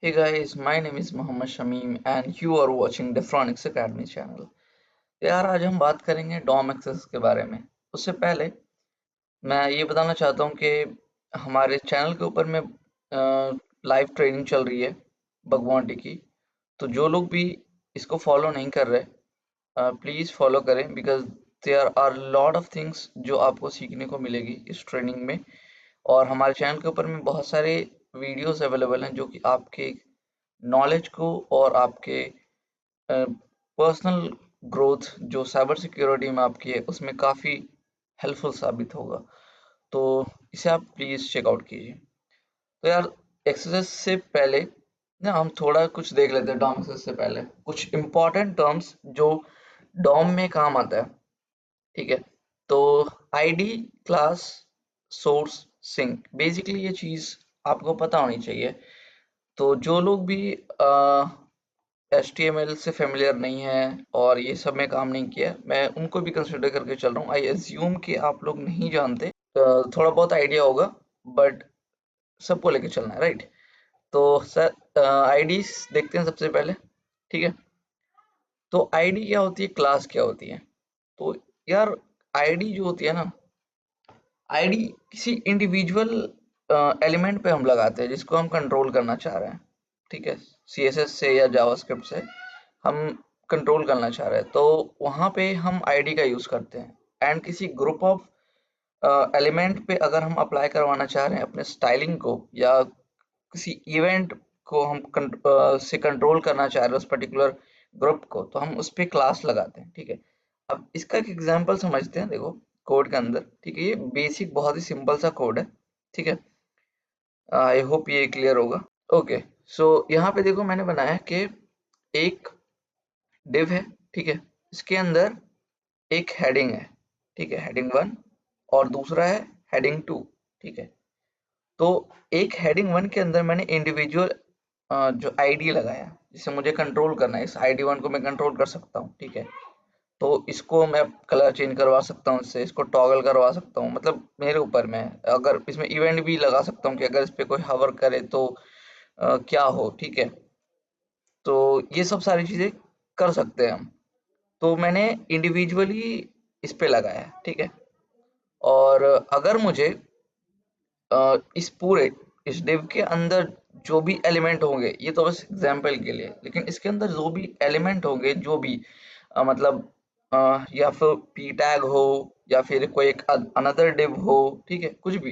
Hey guys, my name is Mohammed Shamim and you are watching Defronics Academy channel। यार आज हम बात करेंगे डॉम एक्सेस के बारे में। उससे पहले मैं ये बताना चाहता हूँ कि हमारे चैनल के ऊपर में लाइव ट्रेनिंग चल रही है भगवान की। तो जो लोग भी इसको फॉलो नहीं कर रहे प्लीज़ फॉलो करें because there are lot of things जो आपको सीखने को मिलेगी इस ट्रेनिंग में। और हमारे चैनल के ऊपर में बहुत सारे वीडियोस अवेलेबल हैं जो कि आपके नॉलेज को और आपके पर्सनल ग्रोथ जो साइबर सिक्योरिटी में आपकी है उसमें काफ़ी हेल्पफुल साबित होगा। तो इसे आप प्लीज़ चेकआउट कीजिए। तो यार एक्सरसाइज से पहले ना हम थोड़ा कुछ देख लेते हैं। डॉम एक्सरसाइज से पहले कुछ इम्पोर्टेंट टर्म्स जो डॉम में काम आता है, ठीक है। तो ID, class, source, sync, basically ये चीज़ आपको पता होनी चाहिए। तो जो लोग भी HTML से फेमिलियर नहीं है और ये सब में काम नहीं किया, मैं उनको भी कंसिडर करके चल रहा हूँ। आई एज्यूम कि आप लोग नहीं जानते, थोड़ा बहुत आइडिया होगा बट सबको लेके चलना है, राइट। तो सर आईडीज देखते हैं सबसे पहले, ठीक है। तो आईडी क्या होती है, क्लास क्या होती है। तो यार आईडी जो होती है ना, आईडी किसी इंडिविजुअल एलिमेंट पे हम लगाते हैं जिसको हम कंट्रोल करना चाह रहे हैं, ठीक है। CSS से या जावास्क्रिप्ट से हम कंट्रोल करना चाह रहे हैं तो वहाँ पे हम आईडी का यूज़ करते हैं। एंड किसी ग्रुप ऑफ एलिमेंट पे अगर हम अप्लाई करवाना चाह रहे हैं अपने स्टाइलिंग को या किसी इवेंट को हम से कंट्रोल करना चाह रहे हैं उस पर्टिकुलर ग्रुप को, तो हम उस पे क्लास लगाते हैं, ठीक है। अब इसका एक एग्जांपल समझते हैं, देखो कोड के अंदर, ठीक है। ये बेसिक बहुत ही सिंपल सा कोड है, ठीक है। आई होप ये क्लियर होगा। ओके, सो यहाँ पे देखो मैंने बनाया कि एक डिव है, ठीक है। इसके अंदर एक हेडिंग है, ठीक है, हेडिंग 1, और दूसरा है हेडिंग 2, ठीक है। तो एक हेडिंग 1 के अंदर मैंने इंडिविजुअल जो आईडी लगाया जिसे मुझे कंट्रोल करना है। इस आईडी 1 को मैं कंट्रोल कर सकता हूँ, ठीक है। तो इसको मैं कलर चेंज करवा सकता हूँ, इससे इसको टॉगल करवा सकता हूँ, मतलब मेरे ऊपर में है। अगर इसमें इवेंट भी लगा सकता हूँ कि अगर इस पे कोई हवर करे तो क्या हो, ठीक है। तो ये सब सारी चीजें कर सकते हैं हम। तो मैंने इंडिविजुअली इस पे लगाया है, ठीक है। और अगर मुझे इस पूरे इस डिव के अंदर जो भी एलिमेंट होंगे, ये तो बस एग्जांपल के लिए, लेकिन इसके अंदर जो भी एलिमेंट होंगे, जो भी मतलब या फिर पी टैग हो या फिर कोई एक अनदर डिव हो, ठीक है, कुछ भी,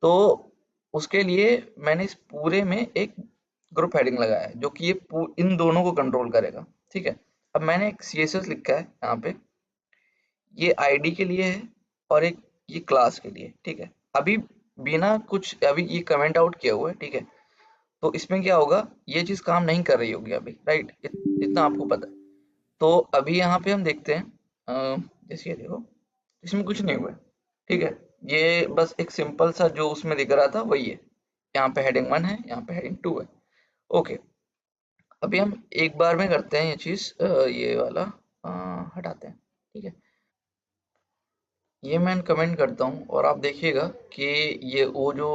तो उसके लिए मैंने इस पूरे में एक ग्रुप हेडिंग लगाया है जो कि ये इन दोनों को कंट्रोल करेगा, ठीक है। अब मैंने एक CSS लिखा है यहाँ पे, ये आईडी के लिए है और एक ये क्लास के लिए, ठीक है। अभी बिना कुछ, अभी ये कमेंट आउट किया हुआ है, ठीक है। तो इसमें क्या होगा, ये चीज काम नहीं कर रही होगी अभी, राइट, इतना आपको पता है। तो अभी यहाँ पे हम देखते हैं, जैसे ये देखो, इसमें कुछ नहीं हुआ है, ठीक है। ये बस एक सिंपल सा जो उसमें दिख रहा था वही है। यहाँ पे हेडिंग 1 है, यहाँ पे हेडिंग 2 है। ओके, अभी हम एक बार में करते हैं ये चीज, ये वाला हटाते हैं, ठीक है। ये मैं कमेंट करता हूँ और आप देखिएगा कि ये वो जो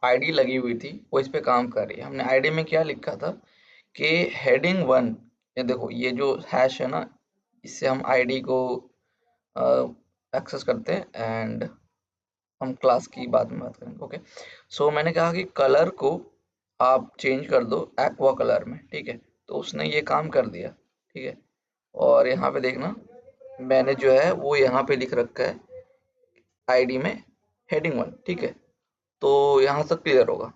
आईडी लगी हुई थी वो इस पे काम कर रही है। हमने आईडी में क्या लिखा था कि हेडिंग 1, ये देखो ये जो हैश है ना, इससे हम आईडी को एक्सेस करते हैं। एंड हम क्लास की बाद में बात करेंगे, ओके। सो मैंने कहा कि कलर को आप चेंज कर दो एक्वा कलर में, ठीक है। तो उसने ये काम कर दिया, ठीक है। और यहाँ पे देखना, मैंने जो है वो यहाँ पे लिख रखा है आईडी में हेडिंग 1, ठीक है। तो यहाँ तक क्लियर होगा।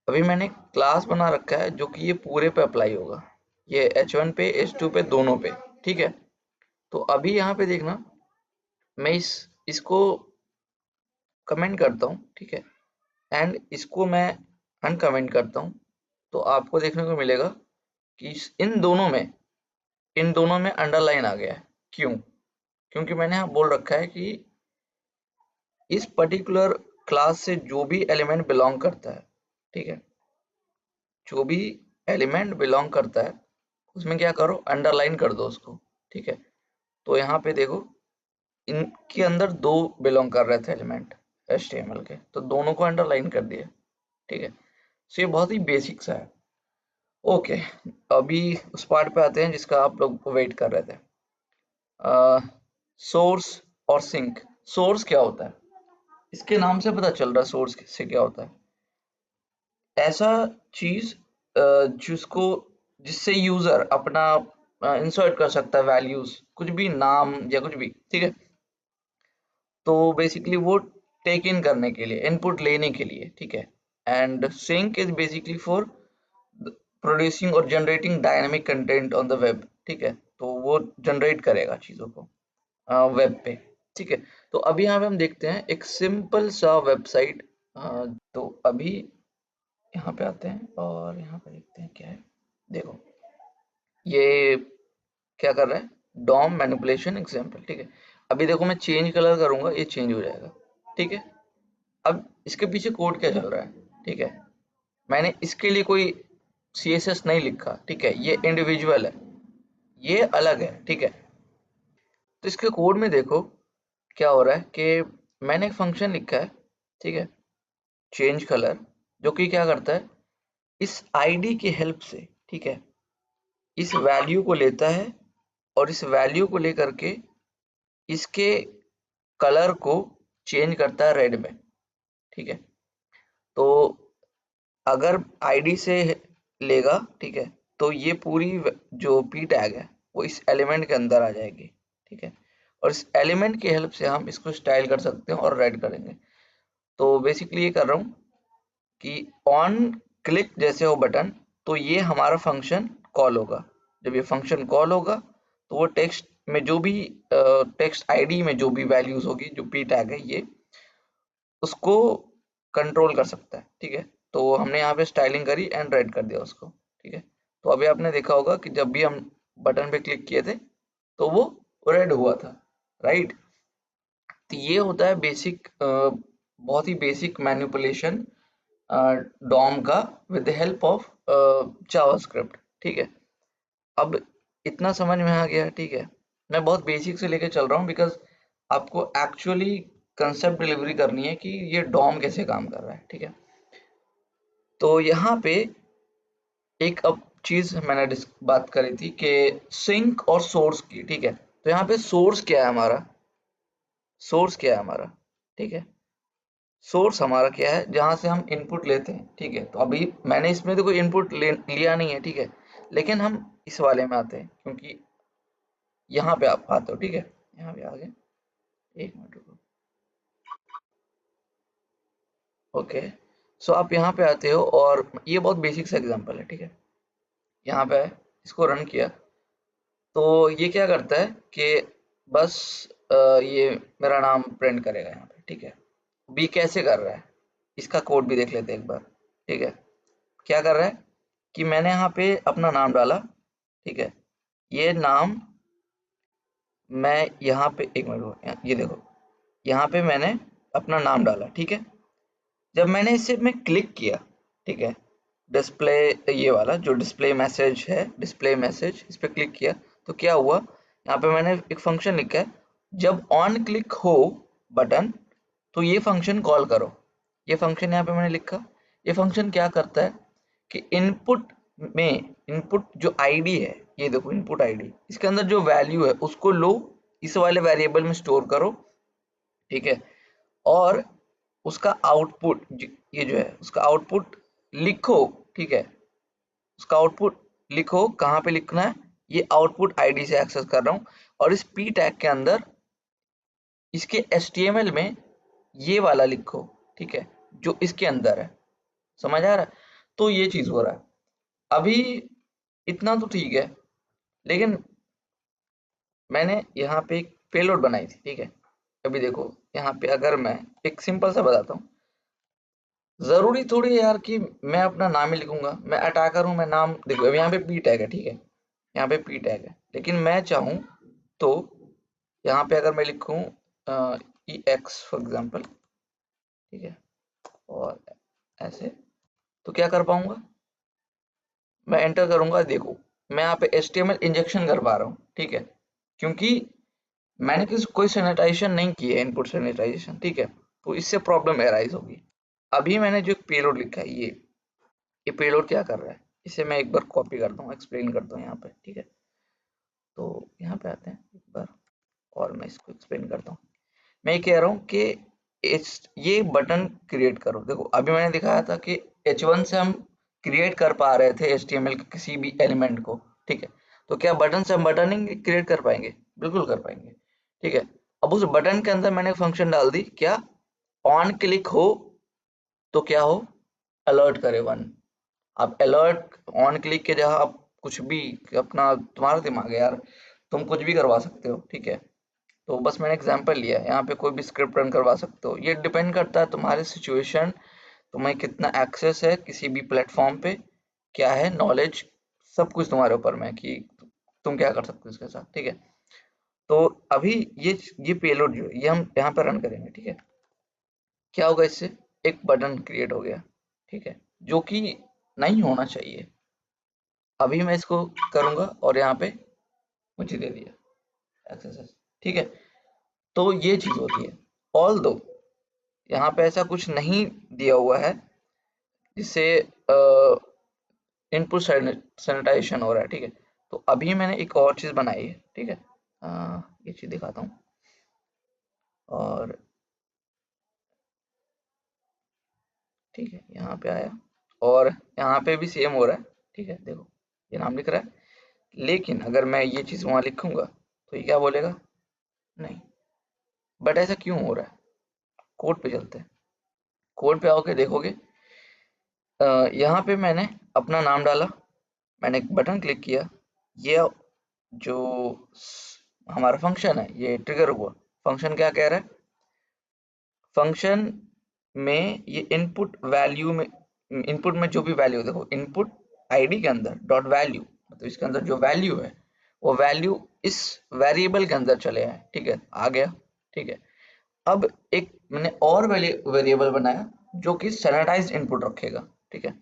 अभी मैंने क्लास बना रखा है जो कि ये पूरे पे अप्लाई होगा, ये H1 पे H2 पे दोनों पे, ठीक है। तो अभी यहाँ पे देखना, मैं इसको कमेंट करता हूँ, ठीक है। एंड इसको मैं अनकमेंट करता हूँ। तो आपको देखने को मिलेगा कि इन दोनों में अंडरलाइन आ गया है। क्यों? क्योंकि मैंने यहाँ बोल रखा है कि इस पर्टिकुलर क्लास से जो भी एलिमेंट बिलोंग करता है, ठीक है, जो भी एलिमेंट बिलोंग करता है उसमें क्या करो, अंडरलाइन कर दो उसको, ठीक है। तो यहाँ पे देखो, इनके अंदर दो बिलोंग कर रहे थे एलिमेंट HTML के, तो दोनों को अंडरलाइन कर दिया, ठीक है। सो ये बहुत ही बेसिक सा है। ओके, अभी उस पार्ट पे आते हैं जिसका आप लोग वेट कर रहे थे। सोर्स और सिंक। सोर्स क्या होता है? इसके नाम से पता चल रहा है सोर्स से क्या होता है। ऐसा चीज जिसको जिससे यूजर अपना इंसर्ट कर सकता है वैल्यूज, कुछ भी नाम या कुछ भी, ठीक है। तो बेसिकली वो टेक इन करने के लिए, इनपुट लेने के लिए, ठीक है। And sync is basically for producing और generating dynamic content on the web, ठीक है। तो वो जनरेट करेगा चीजों को वेब पे, ठीक है। तो अभी यहाँ पे हम देखते हैं एक सिंपल सा वेबसाइट। तो अभी यहाँ पे आते हैं और यहाँ पे देखते हैं क्या है। देखो, ये क्या कर रहा है, डॉम मैनिपुलेशन एग्जाम्पल, ठीक है। अभी देखो, मैं चेंज कलर करूंगा, ये चेंज हो जाएगा, ठीक है। अब इसके पीछे कोड क्या चल रहा है, ठीक है। मैंने इसके लिए कोई सीएसएस नहीं लिखा, ठीक है। ये इंडिविजुअल है, ये अलग है, ठीक है। तो इसके कोड में देखो क्या हो रहा है कि मैंने एक फंक्शन लिखा है, ठीक है, चेंज कलर, जो कि क्या करता है, इस आईडी की हेल्प से, ठीक है, इस वैल्यू को लेता है और इस वैल्यू को लेकर के इसके कलर को चेंज करता है रेड में, ठीक है। तो अगर आईडी से लेगा, ठीक है, तो ये पूरी जो पी टैग है वो इस एलिमेंट के अंदर आ जाएगी, ठीक है। और इस एलिमेंट की हेल्प से हम इसको स्टाइल कर सकते हैं और रेड करेंगे। तो बेसिकली ये कर रहा हूँ कि ऑन क्लिक जैसे हो बटन, तो ये हमारा फंक्शन कॉल होगा। जब ये फंक्शन कॉल होगा तो वो टेक्स्ट में जो भी टेक्स्ट आईडी में जो भी वैल्यूज होगी, जो पी टैग है, ये उसको कंट्रोल कर सकता है, ठीक है। तो हमने यहाँ पे स्टाइलिंग करी एंड रेड कर दिया उसको, ठीक है। तो अभी आपने देखा होगा कि जब भी हम बटन पे क्लिक किए थे तो वो रेड हुआ था, राइट। तो ये होता है बेसिक, बहुत ही बेसिक मैनिपुलेशन डॉम का, with the help of JavaScript, ठीक है। अब इतना समझ में आ गया, ठीक है। मैं बहुत बेसिक से लेके चल रहा हूँ बिकॉज आपको एक्चुअली कंसेप्ट डिलीवरी करनी है कि ये डॉम कैसे काम कर रहा है, ठीक है। तो यहाँ पे एक अब चीज मैंने बात करी थी कि सिंक और सोर्स की, ठीक है। तो यहाँ पे सोर्स क्या है हमारा, सोर्स क्या है हमारा, ठीक है। सोर्स हमारा क्या है, जहां से हम इनपुट लेते हैं, ठीक है। तो अभी मैंने इसमें तो कोई इनपुट लिया नहीं है, ठीक है। लेकिन हम इस वाले में आते हैं क्योंकि यहाँ पे आप आते हो, ठीक है। यहाँ पे आ गए, एक मिनट रुको। ओके, सो आप यहाँ पे आते हो और ये बहुत बेसिक सा एग्जांपल है, ठीक है। यहाँ पे इसको रन किया तो ये क्या करता है कि बस ये मेरा नाम प्रिंट करेगा यहाँ पे, ठीक है। बी कैसे कर रहा है, इसका कोड भी देख लेते हैं एक बार, ठीक है। क्या कर रहा है कि मैंने यहाँ पे अपना नाम डाला, ठीक है। ये नाम मैं यहाँ पे, एक मिनट रुको, ये देखो, यहाँ पे मैंने अपना नाम डाला, ठीक है। जब मैंने इसे में क्लिक किया, ठीक है, डिस्प्ले, ये वाला जो डिस्प्ले मैसेज है, डिस्प्ले मैसेज, इस पे क्लिक किया तो क्या हुआ, यहाँ पे मैंने एक फंक्शन लिखा है, जब ऑन क्लिक हो बटन तो ये फंक्शन कॉल करो। ये फंक्शन यहाँ पे मैंने लिखा। ये फंक्शन क्या करता है कि इनपुट में, इनपुट जो आईडी है, ये देखो इनपुट आईडी, इसके अंदर जो वैल्यू है उसको लो, इस वाले वेरिएबल में स्टोर करो, ठीक है। और उसका आउटपुट, ये जो है उसका आउटपुट लिखो, ठीक है। उसका आउटपुट लिखो, कहाँ पे लिखना है, ये आउटपुट आईडी से एक्सेस कर रहा हूँ। और इस पी टैग के अंदर इसके एचटीएमएल में ये वाला लिखो, ठीक है, जो इसके अंदर है। समझ आ रहा है? तो ये चीज हो रहा है अभी। इतना तो ठीक है, लेकिन मैंने यहाँ पे एक पेलोड बनाई थी, ठीक है। अभी देखो, यहाँ पे अगर मैं एक सिंपल सा बताता हूँ, जरूरी थोड़ी है यार कि मैं अपना नाम ही लिखूंगा। मैं अटैकर हूँ, मैं नाम देखो, अभी यहाँ पे पी टैग है, ठीक है। यहाँ पे पी टैग है, लेकिन मैं चाहूँ तो यहाँ पे अगर मैं लिखूँ ई एक्स फॉर एग्जाम्पल, ठीक है, और ऐसे, तो क्या कर पाऊंगा, मैं एंटर करूंगा, देखो मैं यहाँ पे HTML इंजेक्शन कर पा रहा हूँ, ठीक है। क्योंकि मैंने कोई सैनिटाइजेशन नहीं की है, इनपुट सैनिटाइजेशन, ठीक है। तो इससे प्रॉब्लम एराइज होगी। अभी मैंने जो पेलोड लिखा है, ये ये पेलोड क्या कर रहा है, इसे मैं एक बार कॉपी करता हूँ, एक्सप्लेन करता हूँ यहाँ पे, ठीक है। तो यहाँ पे आते हैं एक बार और मैं इसको एक्सप्लेन करता हूँ। मैं ये कह रहा हूँ कि ये बटन क्रिएट करो। देखो अभी मैंने दिखाया था कि H1 से हम क्रिएट कर पा रहे थे HTML के किसी भी एलिमेंट को, ठीक है। तो क्या बटन से हम बटनिंग क्रिएट कर पाएंगे? बिल्कुल कर पाएंगे, ठीक है। अब उस बटन के अंदर मैंने फंक्शन डाल दी, क्या ऑन क्लिक हो तो क्या हो, अलर्ट करे वन। आप अलर्ट ऑन क्लिक के जगह आप कुछ भी अपना, तुम्हारा दिमाग है यार, तुम कुछ भी करवा सकते हो, ठीक है। तो बस मैंने एग्जांपल लिया है, यहाँ पे कोई भी स्क्रिप्ट रन करवा सकते हो। ये डिपेंड करता है तुम्हारे सिचुएशन, तुम्हें कितना एक्सेस है किसी भी प्लेटफॉर्म पे, क्या है नॉलेज, सब कुछ तुम्हारे ऊपर में है कि तुम क्या कर सकते हो इसके साथ, ठीक है। तो अभी ये पेलोड जो है ये हम यहाँ पे रन करेंगे, ठीक है। क्या होगा इससे, एक बटन क्रिएट हो गया, ठीक है, जो कि नहीं होना चाहिए। अभी मैं इसको करूंगा और यहाँ पे मुझे दे दिया एक्सेस, ठीक है। तो ये चीज होती है। ऑल दो यहाँ पे ऐसा कुछ नहीं दिया हुआ है जिससे इनपुट सैनिटाइजेशन हो रहा है, ठीक है। तो अभी मैंने एक और चीज बनाई है, ठीक है। ये चीज दिखाता हूँ। और ठीक है, यहाँ पे आया और यहाँ पे भी सेम हो रहा है, ठीक है। देखो ये नाम लिख रहा है, लेकिन अगर मैं ये चीज वहां लिखूंगा तो ये क्या बोलेगा, नहीं। बट ऐसा क्यों हो रहा है? कोड पे चलते हैं। कोड पे आओगे देखोगे, यहाँ पे मैंने अपना नाम डाला, मैंने एक बटन क्लिक किया, ये जो हमारा फंक्शन है ये ट्रिगर हुआ। फंक्शन क्या कह रहा है, फंक्शन में ये इनपुट वैल्यू में, इनपुट में जो भी वैल्यू, देखो इनपुट आईडी के अंदर डॉट वैल्यू, मतलब इसके अंदर जो वैल्यू है वो वैल्यू इस वेरिएबल के अंदर चले आए, ठीक है, आ गया, ठीक है। अब एक मैंने और वेरिएबल बनाया जो कि सैनिटाइज्ड इनपुट रखेगा, ठीक है।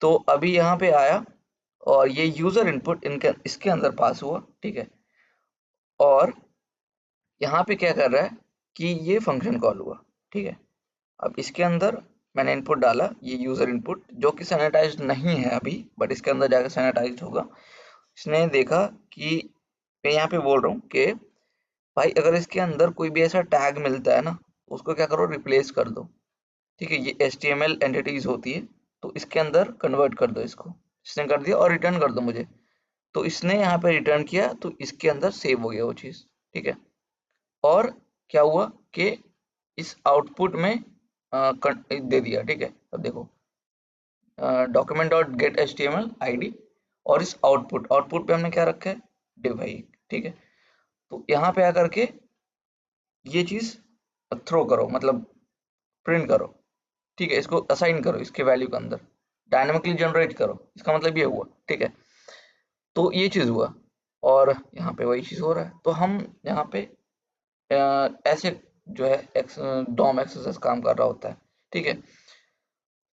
तो अभी यहाँ पे आया और ये यूजर इनपुट इनके इसके अंदर पास हुआ, ठीक है। और यहाँ पे क्या कर रहा है कि ये फंक्शन कॉल हुआ, ठीक है। अब इसके अंदर मैंने इनपुट डाला, ये यूजर इनपुट जो कि सैनिटाइज्ड नहीं है अभी, बट इसके अंदर जाकर सैनिटाइज्ड होगा। इसने देखा कि मैं यहाँ पे बोल रहा हूँ कि भाई अगर इसके अंदर कोई भी ऐसा टैग मिलता है ना, उसको क्या करो, रिप्लेस कर दो, ठीक है। ये HTML एंटिटीज होती है, तो इसके अंदर कन्वर्ट कर दो इसको। इसने कर दिया और रिटर्न कर दो मुझे। तो इसने यहाँ पे रिटर्न किया तो इसके अंदर सेव हो गया वो चीज़, ठीक है। और क्या हुआ कि इस आउटपुट में दे दिया, ठीक है। अब देखो document dot gate HTML ID, और इस आउटपुट पे हमने क्या रखा है, div है, ठीक है। तो यहाँ पे आकर के ये चीज थ्रो करो, मतलब प्रिंट करो, ठीक है। इसको असाइन करो इसके वैल्यू के अंदर, डायनामिकली जनरेट करो, इसका मतलब ये हुआ, ठीक है। तो ये चीज हुआ और यहाँ पे वही चीज हो रहा है। तो हम यहाँ पे ऐसे जो है डॉम एक्सेस काम कर रहा होता है, ठीक है।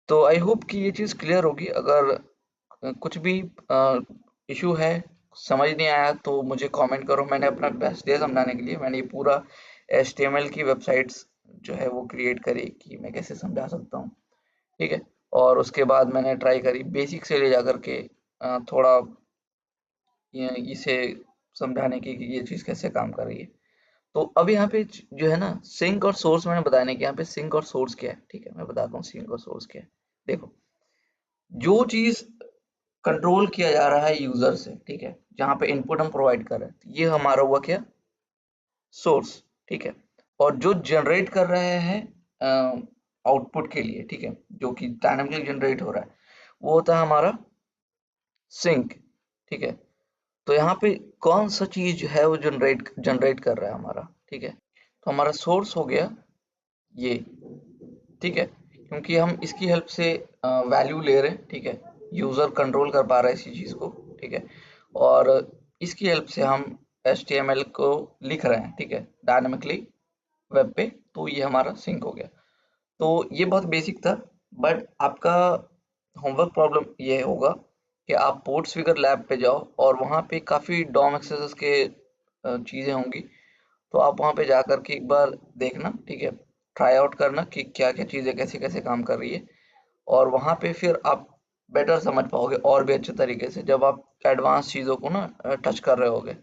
तो आई होप कि ये चीज क्लियर होगी। अगर कुछ भी इशू है, समझ नहीं आया तो मुझे कमेंट करो। मैंने अपना बेस्ट दिया समझाने के लिए। मैंने ये पूरा HTML की वेबसाइट्स जो है वो क्रिएट करी कि मैं कैसे समझा सकता हूँ, ठीक है। और उसके बाद मैंने ट्राई करी बेसिक से ले जा करके थोड़ा इसे समझाने की कि ये चीज़ कैसे काम कर रही है। तो अब यहाँ पे जो है ना, सिंक और सोर्स मैंने बताने की, यहाँ पे सिंक और सोर्स क्या है, ठीक है, मैं बताता हूँ सिंक और सोर्स क्या है। देखो जो चीज़ कंट्रोल किया जा रहा है यूजर से, ठीक है, जहाँ पे इनपुट हम प्रोवाइड कर रहे हैं, ये हमारा हुआ क्या, सोर्स, ठीक है। और जो जनरेट कर रहे हैं आउटपुट के लिए, ठीक है, जो कि डायनामिकली जनरेट हो रहा है, वो होता है हमारा सिंक, ठीक है। तो यहाँ पे कौन सा चीज है वो जनरेट जनरेट कर रहा है हमारा, ठीक है। तो हमारा सोर्स हो गया ये, ठीक है, क्योंकि हम इसकी हेल्प से वैल्यू ले रहे हैं, ठीक है। यूजर कंट्रोल कर पा रहा है इसी चीज को, ठीक है। और इसकी हेल्प से हम HTML को लिख रहे हैं, ठीक है, डायनामिकली वेब पे। तो ये हमारा सिंक हो गया। तो ये बहुत बेसिक था, बट आपका होमवर्क प्रॉब्लम ये होगा कि आप पोर्ट्स फिगर लैब पे जाओ और वहाँ पे काफ़ी डॉम एक्सेस के चीज़ें होंगी। तो आप वहाँ पे जा कर के एक बार देखना, ठीक है, ट्राई आउट करना कि क्या क्या चीज़ें कैसे कैसे काम कर रही है। और वहाँ पे फिर आप बेटर समझ पाओगे और भी अच्छे तरीके से जब आप एडवांस चीज़ों को ना टच कर रहे होगे।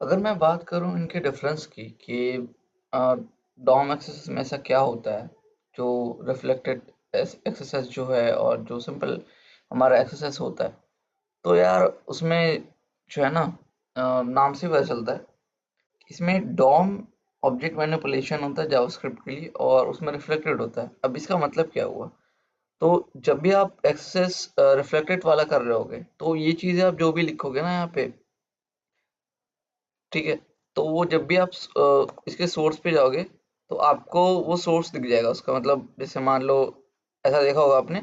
अगर मैं बात करूं इनके डिफरेंस की कि डॉम एक्सरसाइज में ऐसा क्या होता है जो रिफ्लेक्टेड एक्सरसाइज जो है और जो सिंपल हमारा एक्सरसाइज होता है, तो यार उसमें जो है ना नाम से पता चलता है, इसमें डॉम ऑब्जेक्ट मैनिपुलेशन होता है जावास्क्रिप्ट के लिए और उसमें रिफ्लेक्टेड होता है। अब इसका मतलब क्या हुआ, तो जब भी आप एक्सेस रिफ्लेक्टेड वाला कर रहे होगे तो ये चीजें आप जो भी लिखोगे ना यहाँ पे, ठीक है, तो वो जब भी आप इसके सोर्स पे जाओगे तो आपको वो सोर्स दिख जाएगा उसका। मतलब जैसे मान लो ऐसा देखा होगा आपने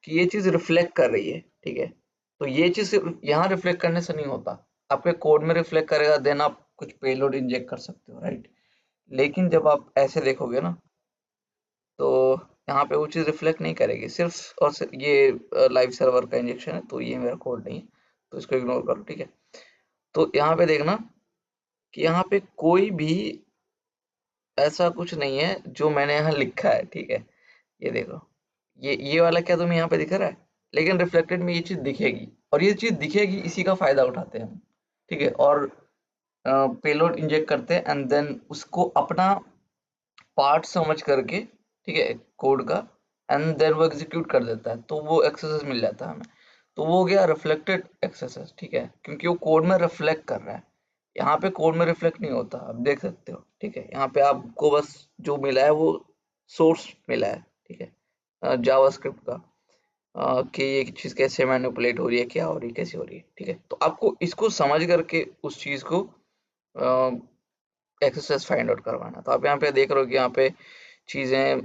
कि ये चीज रिफ्लेक्ट कर रही है, ठीक है, तो ये चीज सिर्फ यहाँ रिफ्लेक्ट करने से नहीं होता, आपके कोड में रिफ्लेक्ट करेगा, देन आप कुछ पेलोड इंजेक्ट कर सकते हो, राइट। लेकिन जब आप ऐसे देखोगे ना, तो यहाँ पे वो चीज़ रिफ्लेक्ट नहीं करेगी, सिर्फ और सिर्फ ये लाइव सर्वर का इंजेक्शन है, तो ये मेरा कोड नहीं है, तो इसको इग्नोर करो, ठीक है। तो यहाँ पे देखना कि यहाँ पे कोई भी ऐसा कुछ नहीं है जो मैंने यहाँ लिखा है, ठीक है। ये देखो, ये वाला क्या तुम्हें यहाँ पे दिख रहा है, लेकिन रिफ्लेक्टेड में ये चीज़ दिखेगी, और ये चीज़ दिखेगी, इसी का फायदा उठाते हैं हम, ठीक है। और पेलोड इंजेक्ट करते हैं एंड देन उसको अपना पार्ट समझ करके, ठीक है, कोड का, एंड देन वो एग्जीक्यूट कर देता है, तो वो एक्सेस मिल जाता है हमें। तो वो हो गया रिफ्लेक्टेड एक्सेस, ठीक है, क्योंकि वो कोड में रिफ्लेक्ट कर रहा है। यहाँ पे कोड में रिफ्लेक्ट नहीं होता, आप देख सकते हो, ठीक है। यहाँ पे आपको बस जो मिला है वो सोर्स मिला है, ठीक है, जावास्क्रिप्ट का, कि ये चीज़ कैसे मैनिपुलेट हो रही है, क्या हो रही है, कैसे हो रही है, ठीक है। तो आपको इसको समझ करके उस चीज़ को एक्सरसाइज फाइंड आउट करवाना। तो आप यहाँ पे देख रहे हो कि यहाँ पे चीज़ें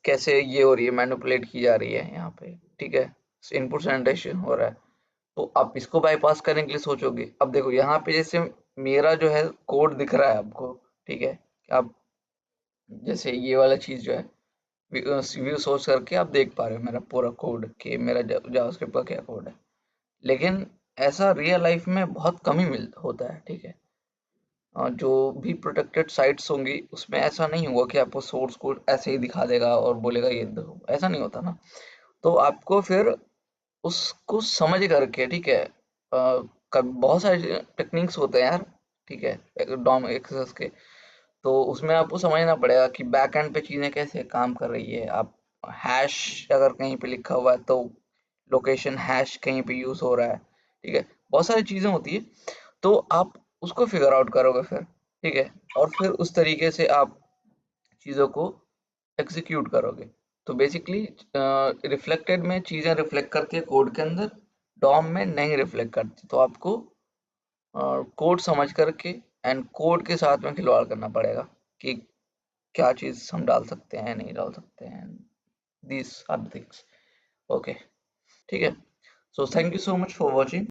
कैसे ये हो रही है, मैनिपुलेट की जा रही है यहाँ पे, ठीक है, इनपुट सैनिटेशन हो रहा है। तो आप इसको बाईपास करने के लिए सोचोगे। अब देखो यहाँ पे जैसे मेरा जो है कोड दिख रहा है आपको, ठीक है, आप जैसे ये वाला चीज़ जो है व्यू सोच करके आप देख पा रहे हो मेरा पूरा कोड कि मेरा जावास्क्रिप्ट का क्या कोड है। लेकिन ऐसा रियल लाइफ में बहुत कम ही मिल होता है, ठीक है। जो भी प्रोटेक्टेड साइट्स होंगी उसमें ऐसा नहीं होगा कि आपको सोर्स कोड ऐसे ही दिखा देगा और बोलेगा ये दो, ऐसा नहीं होता ना। तो आपको फिर उसको समझ करके, ठीक है, बहुत सारे टेक्निक्स होते हैं यार, ठीक है, डॉम एक्सेस के। तो उसमें आपको समझना पड़ेगा कि बैक एंड पे चीज़ें कैसे काम कर रही है। आप हैश अगर कहीं पे लिखा हुआ है तो लोकेशन हैश कहीं पे यूज हो रहा है, ठीक है, बहुत सारी चीज़ें होती है। तो आप उसको फिगर आउट करोगे फिर, ठीक है, और फिर उस तरीके से आप चीज़ों को एग्जीक्यूट करोगे। तो बेसिकली रिफ्लेक्टेड में चीज़ें रिफ्लेक्ट करती है कोड के अंदर, डॉम में नहीं रिफ्लेक्ट करती। तो आपको कोड समझ करके एंड कोड के साथ में खिलवाड़ करना पड़ेगा कि क्या चीज़ हम डाल सकते हैं नहीं डाल सकते हैं, these are the things. Okay, ठीक है। So thank you so much for watching.